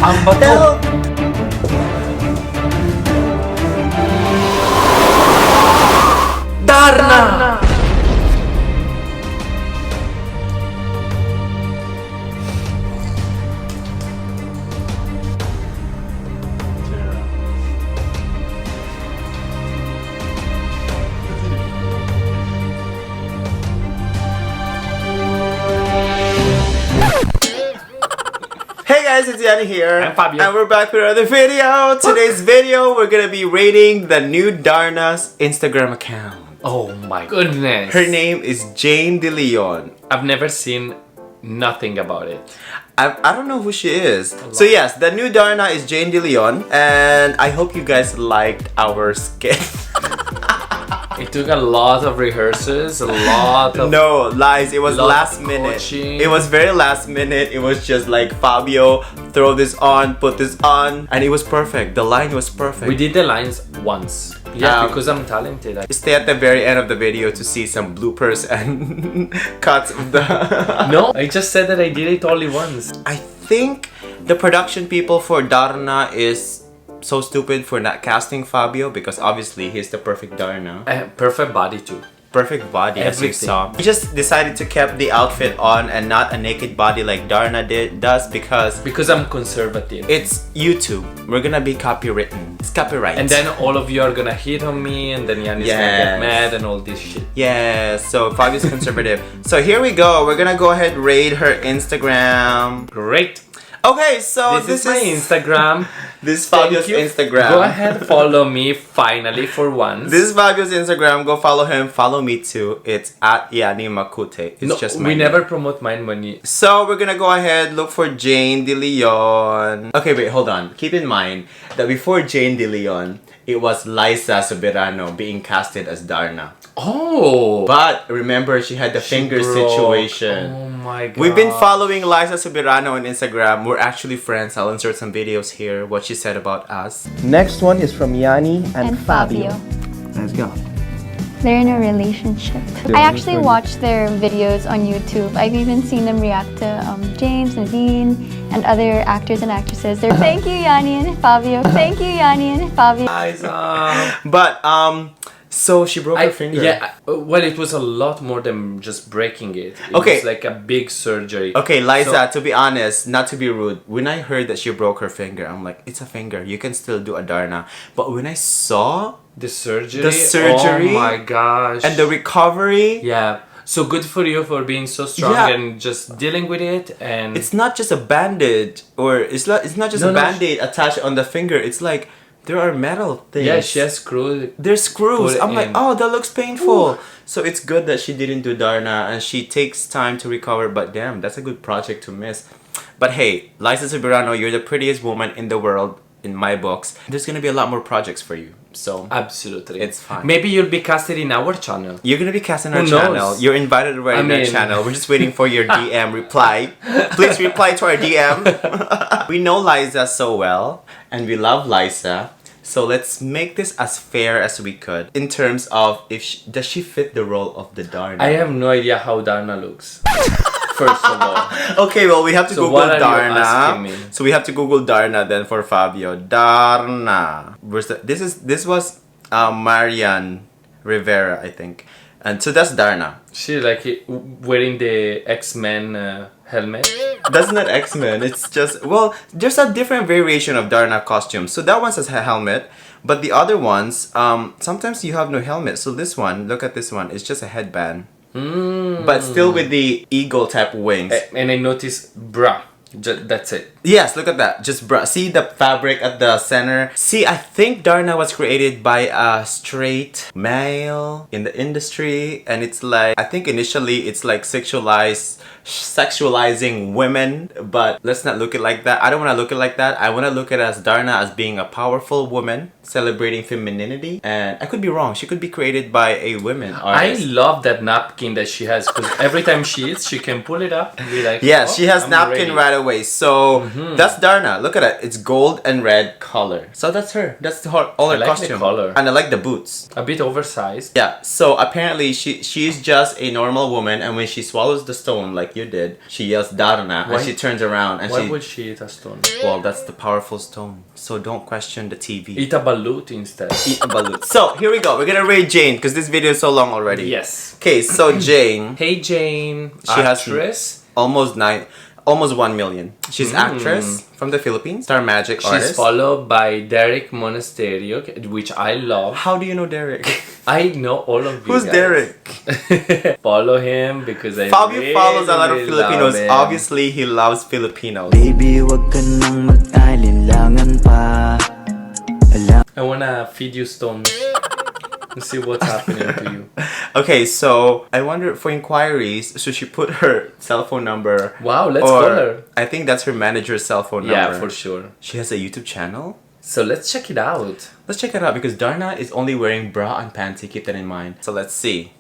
Ang bato. Help! Darna! Hey guys, it's Yani here. I'm Fabio. And we're back with another video. Today's video, we're gonna be rating the new Darna's Instagram account. Oh my goodness. Her name is Jane De Leon. I've never seen nothing about it. I don't know who she is. So yes, the new Darna is Jane De Leon. And I hope you guys liked our skit. It took a lot of rehearsals, a lot of... No, lies. It was lot last of minute. coaching. It was very last minute. It was just like, Fabio, throw this on, put this on. And it was perfect. The line was perfect. We did the lines once. Yeah, because I'm talented. Stay at the very end of the video to see some bloopers and cuts of the... No, I just said that I did it only once. I think the production people for Darna is so stupid for not casting Fabio, because obviously he's the perfect Darna. Perfect body too. Perfect body, as you Everything. saw. We just decided to keep the outfit on and not a naked body like Darna does because I'm conservative. it's YouTube. We're gonna be copywritten. It's copyright. And then all of you are gonna hit on me, and then Yanni's gonna get Yes. mad and all this shit. yeah, so Fabio's conservative. So here we go. We're gonna go ahead and raid her Instagram. Great. Okay, so This is my Instagram. This is Thank Fabio's you. Instagram. Go ahead, follow me finally for once. This is Fabio's Instagram. Go follow him. Follow me too. It's at Yani Makute. It's just my we name. never promote mine when you... So we're gonna go ahead, look for Jane De Leon. Okay, wait, hold on. Keep in mind that before Jane De Leon, it was Liza Soberano being casted as Darna. Oh! But remember, she had the finger broke. situation. Oh my god. We've been following Liza Soberano on Instagram. We're actually friends. I'll insert some videos here, what she said about us. Next one is from Yani and Fabio. Let's go. They're in a relationship. I actually watched their videos on YouTube. I've even seen them react to James, Nadine, and other actors and actresses. They're thank you, Yani and Fabio. Thank you, Yani and Fabio. Liza. But, so she broke her finger. Yeah, well, it was a lot more than just breaking it. It Okay. was like a big surgery. Okay, Liza, So- to be honest, not to be rude, when I heard that she broke her finger, I'm like, it's a finger. You can still do a Darna. But when I saw The surgery. The surgery Oh my gosh. and the recovery, Yeah. So good for you for being so strong Yeah. and just dealing with it. And it's not just a bandage or it's not just No, a no, band-aid attached on the finger. It's like there are metal things. yeah, she has screwed. There's screws. Put it I'm like, in. oh, that looks painful. So it's good that she didn't do Darna and she takes time to recover. But damn, that's a good project to miss. But hey, Liza Soberano, you're the prettiest woman in the world in my books. There's gonna be a lot more projects for you. So Absolutely. It's fine. Maybe you'll be casted in our channel. you're gonna be cast on our Who knows? channel. You're invited already I on our mean- channel. We're just waiting for your DM reply. Please reply to our DM. We know Liza so well, and we love Liza. So let's make this as fair as we could in terms of does she fit the role of the Darna? I have no idea how Darna looks. First of all. Okay, well we have to So Google what are you asking me? Darna. So we have to Google Darna then for Fabio. Darna. This was Marian Rivera, I think. And so that's Darna. She like wearing the X-Men helmet. That's not X-Men. It's just, well, there's a different variation of Darna costumes. So that one has a helmet, but the other ones, sometimes you have no helmet. So this one, look at this one, it's just a headband. But still with the eagle type wings. And I noticed bra. That's it. Yes, look at that. Just see the fabric at the center. See, I think Darna was created by a straight male in the industry, and it's like, I think initially it's like sexualizing women, but let's not look at it like that. I don't want to look at it like that. I want to look at it as Darna as being a powerful woman celebrating femininity. And I could be wrong. She could be created by a woman I artist. love that napkin that she has because every time she eats, she can pull it up and be like, Yeah, "Oh, she has I'm napkin ready." right away. So that's Darna. Look at it. It's gold and red color. So that's her. That's all her I like the costume. color. And I like the boots. A bit oversized. Yeah. So apparently she's just a normal woman, and when she swallows the stone, like like you did. She yells Darna Why- and she turns around and Why she... would she eat a stone? Well, that's the powerful stone. So don't question the TV. Eat a balut instead. Eat a balut. So here we go. We're gonna rate Jane because this video is so long already. Yes. Okay, so Jane, Hey Jane, She has- actress. almost 1 million. She's actress from the Philippines. Star Magic She's artist. followed by Derek Monasterio, which I love. How do you know Derek? I know all of you Who's guys. Derek? Follow him because I Fabio really, follows a lot of really Filipinos. love him. Obviously, he loves Filipinos. Baby, wag ka nang mag-alinlangan pa. I wanna feed you stones and see what's happening to you. Okay, so I wonder for inquiries, should she put her cell phone number? Wow, let's or, call her. I think that's her manager's cell phone number. Yeah, for sure. She has a YouTube channel? So let's check it out. Let's check it out because Darna is only wearing bra and panty. Keep that in mind. So let's see.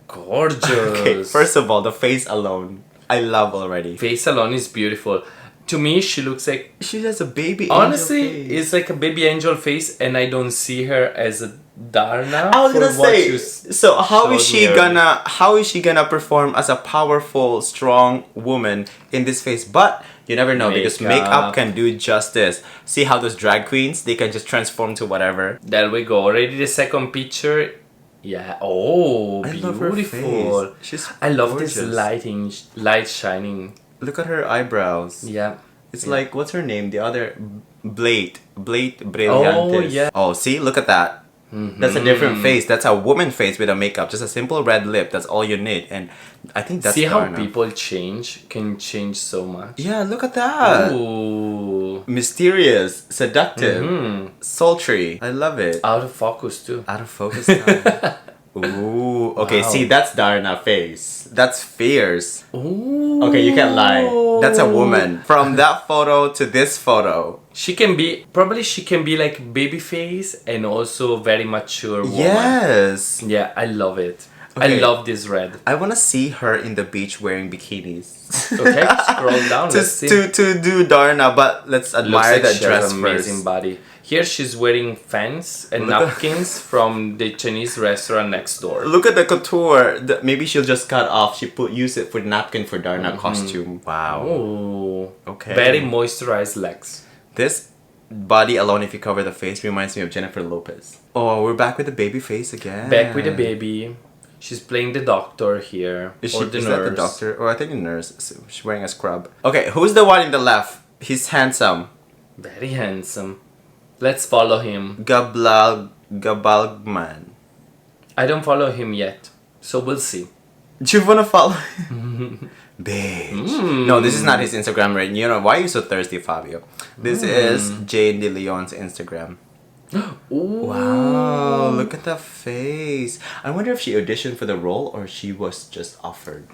Gorgeous. Okay, first of all, the face alone, I love already. Face alone is beautiful. To me, she looks like... She has a baby Honestly, angel face. it's like a baby angel face and I don't see her as a Darna. I was for gonna what say, you so how is showed she me gonna perform as a powerful, strong woman in this face? But you never know because Makeup. makeup can do justice. See how those drag queens, they can just transform to whatever. There we go. Already the second picture. Yeah. Oh, I beautiful. love her face. She's I love this gorgeous. light shining. Look at her eyebrows. Yeah. It's Yeah. like, what's her name? The other, Blade Brillantes. Oh, yeah. Oh, see? Look at that. That's a different face. That's a woman face with a makeup. Just a simple red lip. That's all you need. And I think that's See how Darna. people can change so much. Yeah, look at that. Ooh. Mysterious, seductive, sultry. I love it. Out of focus too. Out of focus time. Ooh. Okay, Wow. see, that's Darna face. That's fierce. Ooh. Okay, you can't lie. That's a woman. From that photo to this photo. She can be like baby face and also very mature woman. Yes. Yeah, I love it. Okay. I love this red. I want to see her in the beach wearing bikinis. Okay, scroll down. Let's see. to do Darna, but let's Looks admire like that she has dress an first. amazing body. Here she's wearing fans and Look at- napkins from the Chinese restaurant next door. Look at the couture. Maybe she'll just cut off. Use it for napkin for Darna Mm-hmm. costume. Wow. Ooh. Okay. Very moisturized legs. This body alone, if you cover the face, reminds me of Jennifer Lopez. Oh, we're back with the baby face again. Back with the baby. She's playing the doctor here. Is or the that nurse. the doctor? Oh, I think the nurse. She's wearing a scrub. Okay, who's the one in the left? He's handsome. Very handsome. Let's follow him. Gabalgman. I don't follow him yet. So we'll see. Do you wanna follow him? Bitch. No, this is not his Instagram, right? You know, why are you so thirsty, Fabio? This is Jane De Leon's Instagram. Ooh. Wow, look at the face. I wonder if she auditioned for the role or she was just offered.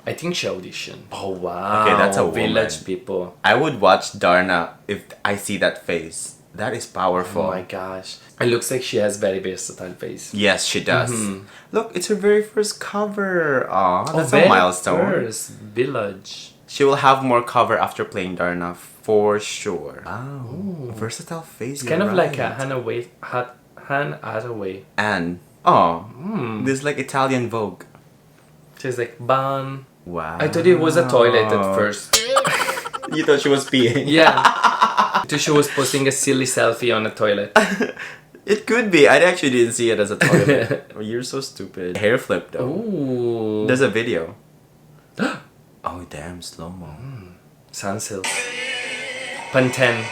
I think she auditioned. Oh wow. Okay, that's a woman. Village people. I would watch Darna if I see that face. That is powerful. Oh my gosh. It looks like she has very versatile face. Yes, she does. Look, it's her very first cover. Aw, that's a very milestone. first Village. She will have more cover after playing Darna for sure. Wow, versatile face. It's kind of like a Hannah Hathaway. Anne. Oh, this is like Italian Vogue. She's like bun. Wow. I thought it was a toilet at first. You thought she was peeing. Yeah. I thought she was posting a silly selfie on a toilet. It could be. I actually didn't see it as a toilet. Oh, you're so stupid. Hair flip though. Ooh. There's a video. Oh damn, slow mo. Sunsilk. Pantene.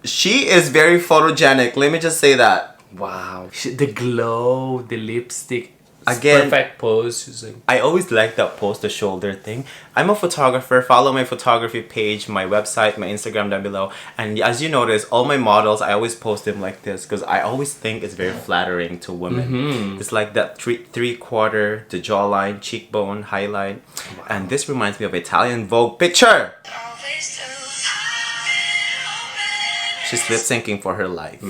She is very photogenic. Let me just say that. Wow. The glow, the lipstick. It's Again- perfect pose. She's like, I always like that post the shoulder thing. I'm a photographer. Follow my photography page, my website, my Instagram down below. And as you notice, all my models, I always post them like this because I always think it's very flattering to women. It's like that three-quarter, the jawline, cheekbone, highlight. And this reminds me of Italian Vogue picture. She's lip syncing for her life.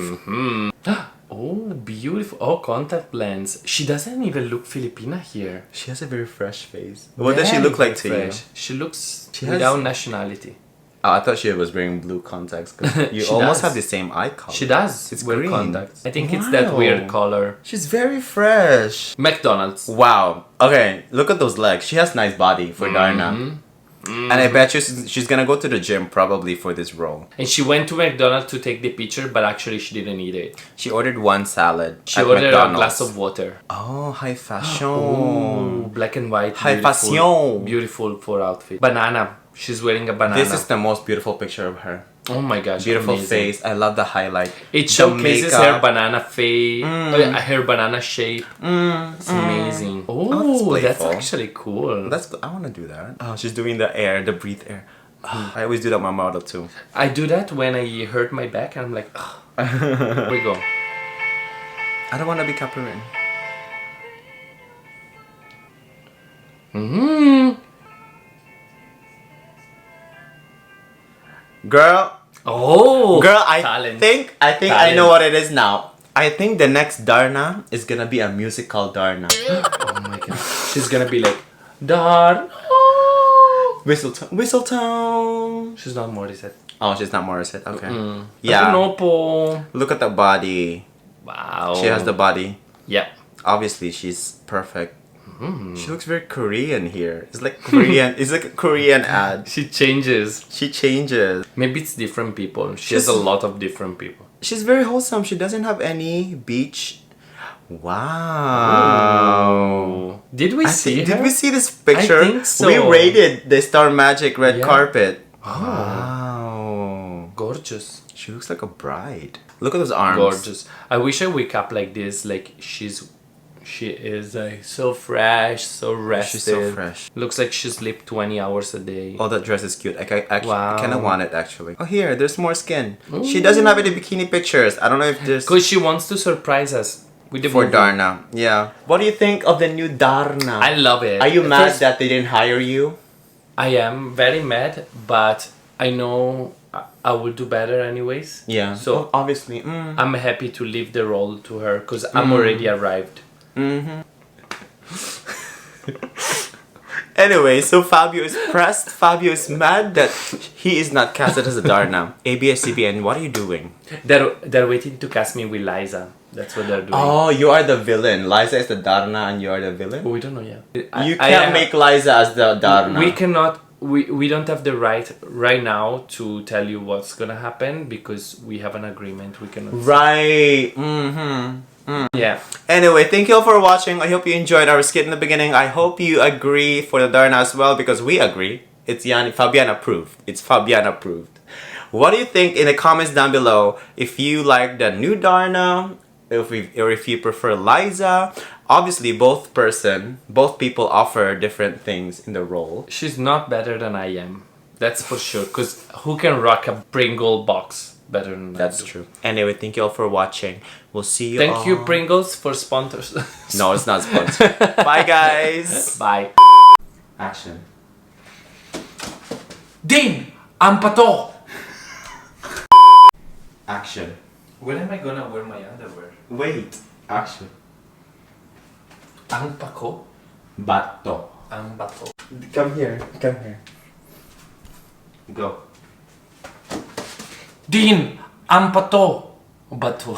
oh, beautiful. Oh, contact lens. She doesn't even look Filipina here. She has a very fresh face. What does she look like to you? She looks She has- without nationality. Oh, I thought she was wearing blue contacts. 'Cause you She almost does. have the same eye color. She does. It's wear green. contacts. I think it's that Wow. weird color. She's very fresh. McDonald's. Wow. Okay, look at those legs. She has nice body for Darna. And I bet you she's gonna go to the gym probably for this role. And she went to McDonald's to take the picture, but actually she didn't eat it. She ordered one salad. She at ordered McDonald's. a glass of water. Oh, high fashion. Oh, black and white. High beautiful. fashion. Beautiful for outfit. Banana. She's wearing a banana. This is the most beautiful picture of her. Oh my gosh. Beautiful amazing. face. I love the highlight. It The showcases her makeup. banana face, her banana shape. It's amazing. Oh, that's playful. actually cool. I want to do that. Oh, she's doing the air, the breathe air. I always do that with my model too. I do that when I hurt my back and I'm like, here we go. I don't want to be copywritten. Girl, Oh, girl, I talent. think I know Talent. what it is now. I think the next Darna is gonna be a musical Darna. Oh my god. She's gonna be like, Dar. Whistle tone. She's not Morissette. Oh, she's not Morissette. Okay. I Yeah. don't know po. Look at the body. Wow. She has the body. Yeah. Obviously, she's perfect. She looks very Korean here. It's like Korean. It's like a Korean ad. She changes. She changes. Maybe it's different people. She has a lot of different people. She's very wholesome. She doesn't have any beach. Wow. Did we see her? Did we see this picture? I think so. We rated the Star Magic red Yeah. carpet. Wow. Gorgeous. She looks like a bride. Look at those arms. Gorgeous. I wish I wake up like this. Like she is like so fresh, so rested. She's so fresh. Looks like she sleep 20 hours a day. Oh, that dress is cute. I actually Wow. kind of want it actually. Oh, here, there's more skin. She doesn't have any bikini pictures. I don't know if there's Because she wants to surprise us with the for movie. Darna. Yeah. What do you think of the new Darna? I love it. Are you mad First, that they didn't hire you? I am very mad, but I know I will do better anyways. Yeah. So obviously. I'm happy to leave the role to her because I'm already arrived. Anyway, so Fabio is pressed. Fabio is mad that he is not casted as a Darna. ABS-CBN, what are you doing? They're waiting to cast me with Liza. That's what they're doing. Oh, you are the villain. Liza is the Darna and you are the villain? We don't know yet. You can't make Liza as the Darna. We cannot. We don't have the right now to tell you what's gonna happen because we have an agreement. We cannot. Right. Yeah. Anyway, thank you all for watching. I hope you enjoyed our skit in the beginning. I hope you agree for the Darna as well because we agree. It's Yani, Fabian approved. It's Fabian approved. What do you think in the comments down below? If you like the new Darna, or if you prefer Liza. Obviously, both people offer different things in the role. She's not better than I am. That's for sure. Because who can rock a Pringle box better than I That's do? true. Anyway, thank you all for watching. We'll see you all. Thank you, Pringles, for sponsors. No, it's not sponsored. Bye, guys. Bye. Action. Dean! Ang pato! Action. When am I gonna wear my underwear? Wait. Action. Ang pako? Bato. Ang bato. Come here. Come here. Go. Dean! Ang pato! Bato.